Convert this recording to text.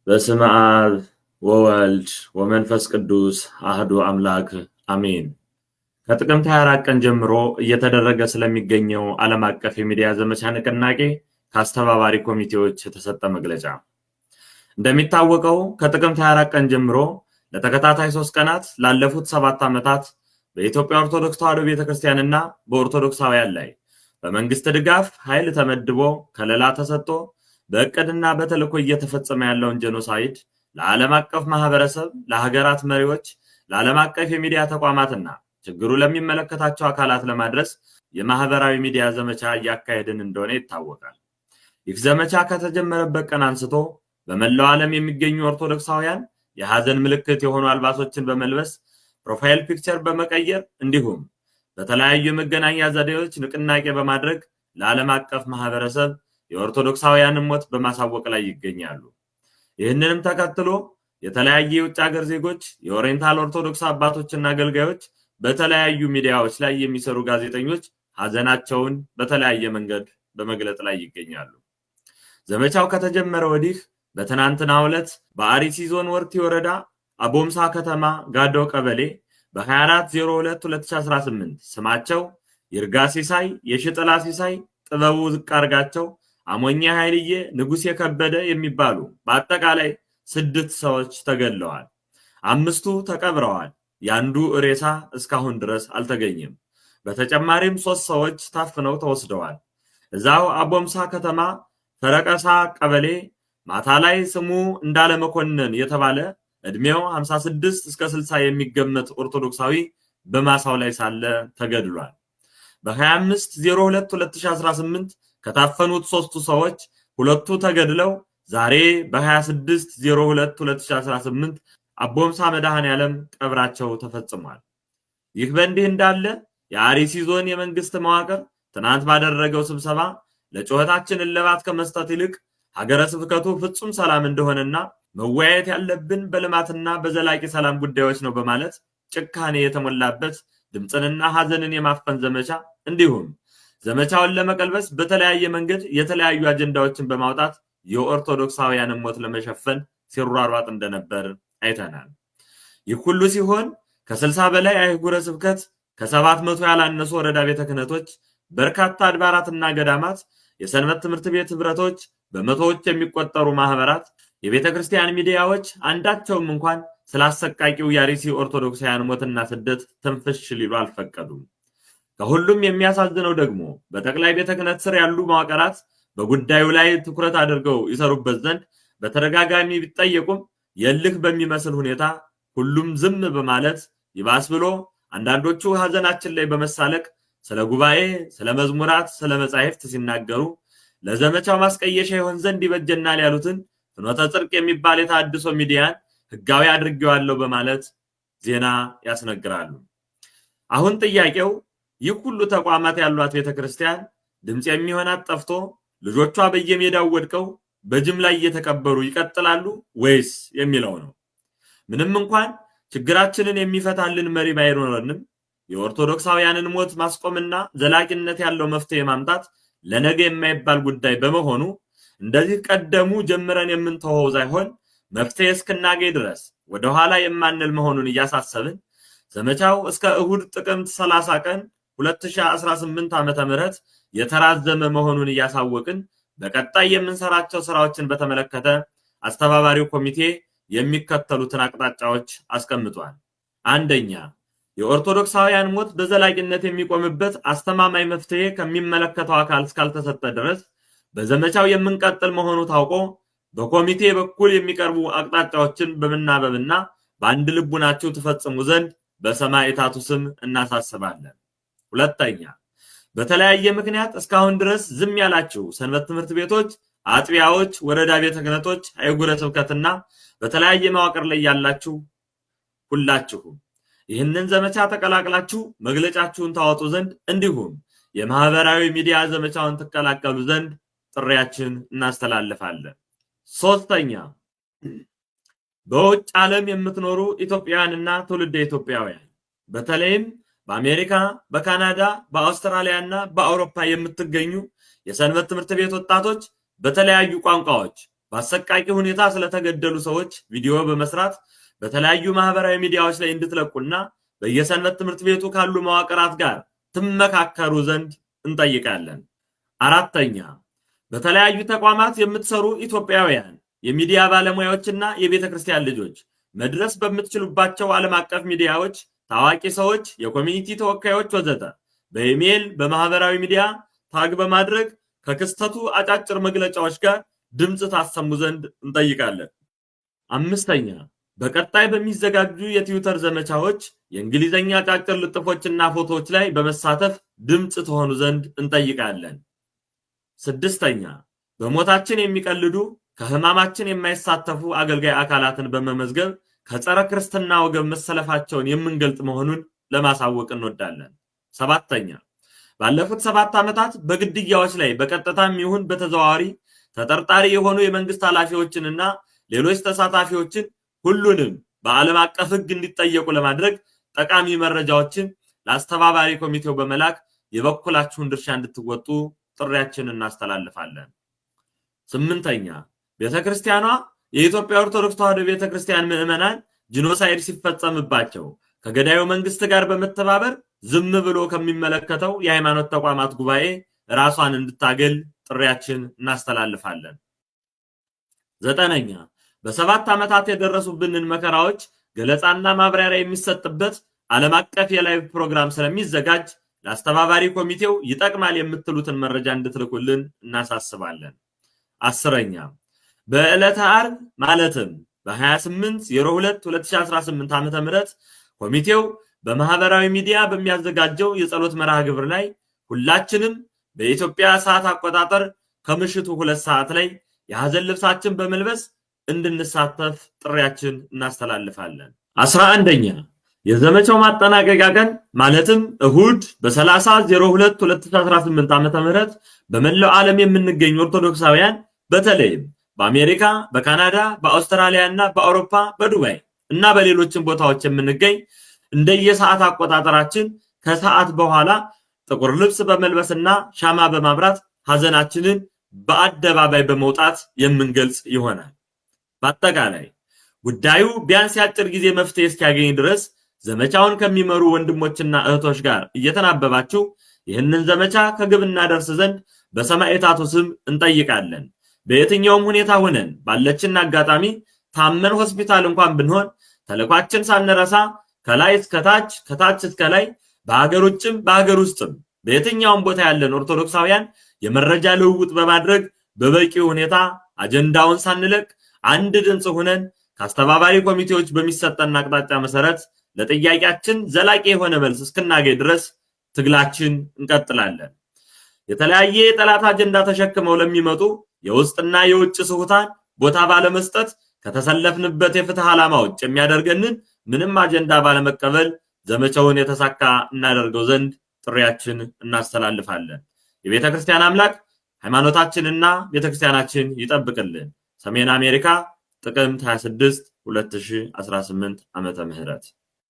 በስመ አብ ወወልድ ወመንፈስ ቅዱስ አህዱ አምላክ አሜን። ከጥቅምት 24 ቀን ጀምሮ እየተደረገ ስለሚገኘው ዓለም አቀፍ የሚዲያ ዘመቻ ንቅናቄ ከአስተባባሪ ኮሚቴዎች የተሰጠ መግለጫ። እንደሚታወቀው ከጥቅምት 24 ቀን ጀምሮ ለተከታታይ 3 ቀናት ላለፉት 7 ዓመታት በኢትዮጵያ ኦርቶዶክስ ተዋሕዶ ቤተክርስቲያንና በኦርቶዶክሳውያን ላይ በመንግስት ድጋፍ ኃይል ተመድቦ ከለላ ተሰጥቶ በእቅድና በተልዕኮ እየተፈጸመ ያለውን ጄኖሳይድ ለዓለም አቀፍ ማህበረሰብ፣ ለሀገራት መሪዎች፣ ለዓለም አቀፍ የሚዲያ ተቋማትና ችግሩ ለሚመለከታቸው አካላት ለማድረስ የማህበራዊ ሚዲያ ዘመቻ እያካሄድን እንደሆነ ይታወቃል። ይህ ዘመቻ ከተጀመረበት ቀን አንስቶ በመላው ዓለም የሚገኙ ኦርቶዶክሳውያን የሐዘን ምልክት የሆኑ አልባሶችን በመልበስ ፕሮፋይል ፒክቸር በመቀየር እንዲሁም በተለያዩ የመገናኛ ዘዴዎች ንቅናቄ በማድረግ ለዓለም አቀፍ ማህበረሰብ የኦርቶዶክሳውያንን ሞት በማሳወቅ ላይ ይገኛሉ። ይህንንም ተከትሎ የተለያዩ የውጭ ሀገር ዜጎች፣ የኦሪየንታል ኦርቶዶክስ አባቶችና አገልጋዮች፣ በተለያዩ ሚዲያዎች ላይ የሚሰሩ ጋዜጠኞች ሐዘናቸውን በተለያየ መንገድ በመግለጽ ላይ ይገኛሉ። ዘመቻው ከተጀመረ ወዲህ በትናንትናው ዕለት በአርሲ ዞን ወርቲ ወረዳ አቦምሳ ከተማ ጋዶ ቀበሌ በ24/02/2018 ስማቸው ይርጋ ሲሳይ፣ የሽጥላ ሲሳይ፣ ጥበቡ ዝቃርጋቸው፣ አሞኛ ኃይልዬ፣ ንጉስ የከበደ የሚባሉ በአጠቃላይ 6 ሰዎች ተገድለዋል። 5ቱ ተቀብረዋል። ያንዱ ሬሳ እስካሁን ድረስ አልተገኘም። በተጨማሪም 3 ሰዎች ታፍነው ተወስደዋል። እዛው አቦምሳ ከተማ ፈረቀሳ ቀበሌ ማታ ላይ ስሙ እንዳለ መኮንን የተባለ እድሜው 56 እስከ 60 የሚገመት ኦርቶዶክሳዊ በማሳው ላይ ሳለ ተገድሏል። በ25/02/2018 ከታፈኑት 3ቱ ሰዎች 2ቱ ተገድለው ዛሬ በ26/02/2018 አቦምሳ መድኃኔዓለም ቀብራቸው ተፈጽሟል። ይህ በእንዲህ እንዳለ የአርሲ ዞን የመንግስት መዋቅር ትናንት ባደረገው ስብሰባ ለጩኸታችን እልባት ከመስጠት ይልቅ ሀገረ ስብከቱ ፍጹም ሰላም እንደሆነና መወያየት ያለብን በልማትና በዘላቂ ሰላም ጉዳዮች ነው በማለት ጭካኔ የተሞላበት ድምፅንና ሐዘንን የማፈን ዘመቻ እንዲሁም ዘመቻውን ለመቀልበስ በተለያየ መንገድ የተለያዩ አጀንዳዎችን በማውጣት የኦርቶዶክሳውያንን ሞት ለመሸፈን ሲሯሯጥ እንደነበር አይተናል። ይህ ሁሉ ሲሆን ከ60 በላይ አህጉረ ስብከት፣ ከ700 ያላነሱ ወረዳ ቤተ ክህነቶች፣ በርካታ አድባራትና ገዳማት፣ የሰንበት ትምህርት ቤት ህብረቶች፣ በመቶዎች የሚቆጠሩ ማህበራት፣ የቤተ ክርስቲያን ሚዲያዎች አንዳቸውም እንኳን ስላሰቃቂው የአርሲ ኦርቶዶክሳውያን ሞትና ስደት ትንፍሽ ሊሉ አልፈቀዱም። ከሁሉም የሚያሳዝነው ደግሞ በጠቅላይ ቤተ ክህነት ስር ያሉ መዋቅራት በጉዳዩ ላይ ትኩረት አድርገው ይሰሩበት ዘንድ በተደጋጋሚ ቢጠየቁም የልክ በሚመስል ሁኔታ ሁሉም ዝም በማለት ይባስ ብሎ አንዳንዶቹ ሐዘናችን ላይ በመሳለቅ ስለ ጉባኤ፣ ስለ መዝሙራት፣ ስለ መጻሕፍት ሲናገሩ ለዘመቻው ማስቀየሻ ይሆን ዘንድ ይበጀናል ያሉትን ፍኖተ ጽድቅ የሚባል የታድሶ ሚዲያን ህጋዊ አድርጌዋለሁ በማለት ዜና ያስነግራሉ። አሁን ጥያቄው ይህ ሁሉ ተቋማት ያሏት ቤተክርስቲያን ድምጽ የሚሆናት ጠፍቶ ልጆቿ በየሜዳው ወድቀው በጅምላ እየተቀበሩ ይቀጥላሉ ወይስ የሚለው ነው። ምንም እንኳን ችግራችንን የሚፈታልን መሪ ባይኖረንም የኦርቶዶክሳውያንን ሞት ማስቆምና ዘላቂነት ያለው መፍትሄ ማምጣት ለነገ የማይባል ጉዳይ በመሆኑ እንደዚህ ቀደሙ ጀምረን የምንተወው ሳይሆን መፍትሄ እስክናገኝ ድረስ ወደ ኋላ የማንል መሆኑን እያሳሰብን ዘመቻው እስከ እሁድ ጥቅምት 30 ቀን 2018 ዓ.ም የተራዘመ መሆኑን እያሳወቅን በቀጣይ የምንሰራቸው ስራዎችን በተመለከተ አስተባባሪው ኮሚቴ የሚከተሉትን አቅጣጫዎች አስቀምጧል። አንደኛ፣ የኦርቶዶክሳውያን ሞት በዘላቂነት የሚቆምበት አስተማማኝ መፍትሄ ከሚመለከተው አካል እስካልተሰጠ ድረስ በዘመቻው የምንቀጥል መሆኑ ታውቆ በኮሚቴ በኩል የሚቀርቡ አቅጣጫዎችን በመናበብና በአንድ ልቡናችሁ ትፈጽሙ ዘንድ በሰማዕታቱ ስም እናሳስባለን። ሁለተኛ፣ በተለያየ ምክንያት እስካሁን ድረስ ዝም ያላችሁ ሰንበት ትምህርት ቤቶች፣ አጥቢያዎች፣ ወረዳ ቤተ ክህነቶች፣ አህጉረ ስብከትና በተለያየ መዋቅር ላይ ያላችሁ ሁላችሁም ይህንን ዘመቻ ተቀላቅላችሁ መግለጫችሁን ታወጡ ዘንድ እንዲሁም የማህበራዊ ሚዲያ ዘመቻውን ተቀላቀሉ ዘንድ ጥሪያችን እናስተላልፋለን። ሶስተኛ፣ በውጭ ዓለም የምትኖሩ ኢትዮጵያውያንና ትውልደ ኢትዮጵያውያን በተለይም በአሜሪካ፣ በካናዳ፣ በአውስትራሊያና በአውሮፓ የምትገኙ የሰንበት ትምህርት ቤት ወጣቶች በተለያዩ ቋንቋዎች በአሰቃቂ ሁኔታ ስለተገደሉ ሰዎች ቪዲዮ በመስራት በተለያዩ ማህበራዊ ሚዲያዎች ላይ እንድትለቁና በየሰንበት ትምህርት ቤቱ ካሉ መዋቅራት ጋር ትመካከሩ ዘንድ እንጠይቃለን። አራተኛ፣ በተለያዩ ተቋማት የምትሰሩ ኢትዮጵያውያን የሚዲያ ባለሙያዎችና የቤተ ክርስቲያን ልጆች መድረስ በምትችሉባቸው ዓለም አቀፍ ሚዲያዎች ታዋቂ ሰዎች፣ የኮሚኒቲ ተወካዮች ወዘተ በኢሜል በማህበራዊ ሚዲያ ታግ በማድረግ ከክስተቱ አጫጭር መግለጫዎች ጋር ድምጽ ታሰሙ ዘንድ እንጠይቃለን። አምስተኛ፣ በቀጣይ በሚዘጋጁ የትዊተር ዘመቻዎች የእንግሊዘኛ አጫጭር ልጥፎችና ፎቶዎች ላይ በመሳተፍ ድምጽ ትሆኑ ዘንድ እንጠይቃለን። ስድስተኛ፣ በሞታችን የሚቀልዱ ከህማማችን የማይሳተፉ አገልጋይ አካላትን በመመዝገብ ከጸረ ክርስትና ወገን መሰለፋቸውን የምንገልጥ መሆኑን ለማሳወቅ እንወዳለን። ሰባተኛ፣ ባለፉት 7 ዓመታት በግድያዎች ላይ በቀጥታም ይሁን በተዘዋዋሪ ተጠርጣሪ የሆኑ የመንግስት ኃላፊዎችንና ሌሎች ተሳታፊዎችን ሁሉንም በዓለም አቀፍ ህግ እንዲጠየቁ ለማድረግ ጠቃሚ መረጃዎችን ለአስተባባሪ ኮሚቴው በመላክ የበኩላችሁን ድርሻ እንድትወጡ ጥሪያችንን እናስተላልፋለን። ስምንተኛ፣ ቤተክርስቲያኗ የኢትዮጵያ ኦርቶዶክስ ተዋሕዶ ቤተክርስቲያን ምዕመናን ጂኖሳይድ ሲፈጸምባቸው ከገዳዩ መንግስት ጋር በመተባበር ዝም ብሎ ከሚመለከተው የሃይማኖት ተቋማት ጉባኤ ራሷን እንድታገል ጥሪያችን እናስተላልፋለን። ዘጠነኛ፣ በ7 ዓመታት የደረሱብንን መከራዎች ገለጻና ማብራሪያ የሚሰጥበት ዓለም አቀፍ የላይቭ ፕሮግራም ስለሚዘጋጅ ለአስተባባሪ ኮሚቴው ይጠቅማል የምትሉትን መረጃ እንድትልኩልን እናሳስባለን። አስረኛ፣ በዕለተ ዓርብ ማለትም በ28/02/2018 ዓ.ም ኮሚቴው በማህበራዊ ሚዲያ በሚያዘጋጀው የጸሎት መርሃ ግብር ላይ ሁላችንም በኢትዮጵያ ሰዓት አቆጣጠር ከምሽቱ 2 ሰዓት ላይ የሐዘን ልብሳችን በመልበስ እንድንሳተፍ ጥሪያችን እናስተላልፋለን። 11ኛ፣ የዘመቻው ማጠናቀቂያ ቀን ማለትም እሁድ በ30/02/2018 ዓ.ም በመላው ዓለም የምንገኝ ኦርቶዶክሳውያን በተለይም በአሜሪካ፣ በካናዳ፣ በአውስትራሊያ እና በአውሮፓ፣ በዱባይ እና በሌሎችም ቦታዎች የምንገኝ እንደየሰዓት አቆጣጠራችን ከሰዓት በኋላ ጥቁር ልብስ በመልበስና ሻማ በማብራት ሐዘናችንን በአደባባይ በመውጣት የምንገልጽ ይሆናል። በአጠቃላይ ጉዳዩ ቢያንስ የአጭር ጊዜ መፍትሄ እስኪያገኝ ድረስ ዘመቻውን ከሚመሩ ወንድሞችና እህቶች ጋር እየተናበባችሁ ይህንን ዘመቻ ከግብ እናደርስ ዘንድ በሰማዕታቱ ስም እንጠይቃለን። በየትኛውም ሁኔታ ሆነን ባለችን አጋጣሚ ታመን ሆስፒታል እንኳን ብንሆን ተልኳችን ሳንረሳ ከላይ እስከ ታች ከታች እስከ ላይ በአገር ውጭም በአገር ውስጥም በየትኛውም ቦታ ያለን ኦርቶዶክሳውያን የመረጃ ልውውጥ በማድረግ በበቂ ሁኔታ አጀንዳውን ሳንለቅ አንድ ድምጽ ሆነን ከአስተባባሪ ኮሚቴዎች በሚሰጠን አቅጣጫ መሰረት ለጥያቄያችን ዘላቂ የሆነ መልስ እስክናገኝ ድረስ ትግላችን እንቀጥላለን። የተለያየ የጠላት አጀንዳ ተሸክመው ለሚመጡ የውስጥና የውጭ ስሁታን ቦታ ባለመስጠት ከተሰለፍንበት የፍትህ ዓላማ ውጭ የሚያደርገንን ምንም አጀንዳ ባለመቀበል ዘመቻውን የተሳካ እናደርገው ዘንድ ጥሪያችን እናስተላልፋለን። የቤተክርስቲያን አምላክ ሃይማኖታችንና ቤተክርስቲያናችን ይጠብቅልን። ሰሜን አሜሪካ ጥቅምት 26 2018 ዓመተ ምህረት